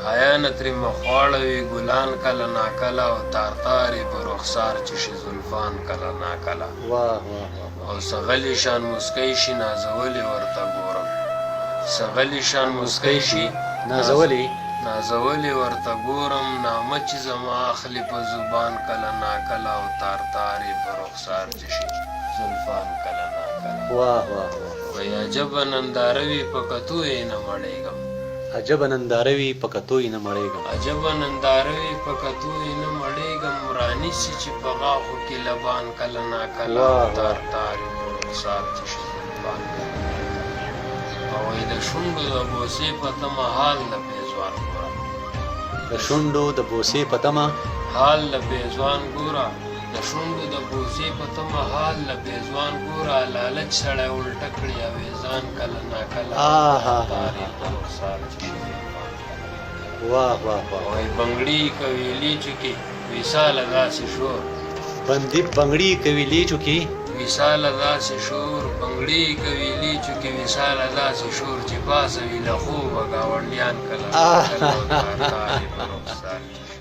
حیا نه ترې مخواړوي ګلان کله ناکله او تارتارې په رخسار چې شي زلفان کله ناکله او سغلی شان مسکی شي نازولې ورته ګورم سغلی شان مسکی شي نازولې ورته ګورم نامه چې زما اخلي په زبان کله ناکله او تارتارې په رخسار چې شي زلفان کله ناکله وای عجبه ننداره وي په کتو یې نه مړېږم عجبه ننداره وي په کتو یې نه مړېږم عجبه ننداره وي په کتو یې نه مړېږم رانیسي چې په غاښو کې لبان کله ناکله تارتارې په رخسار چې شي زلفان کله ناکله او د شونډو د بوسې په تمه حال د پیزوان ګوره د شونډو د بوسې په تمه حال د پیزوان ګوره د شونډو د بوسې په تمه حال د پیزوان ګوره لالچ سړی الټه کړي اویزان کله ناکله تارې په رخسار چې شي زلفان وای بنګړي کوي لیچو کې وصاله داسې شور بنګړي کوي لیچو کې وصاله داسې شور بنګړي کوي لیچو کې وصاله داسې شور چې پاسوي له خوبه ګاونډیان کله ناکله او تارتارې په رخسار چې شي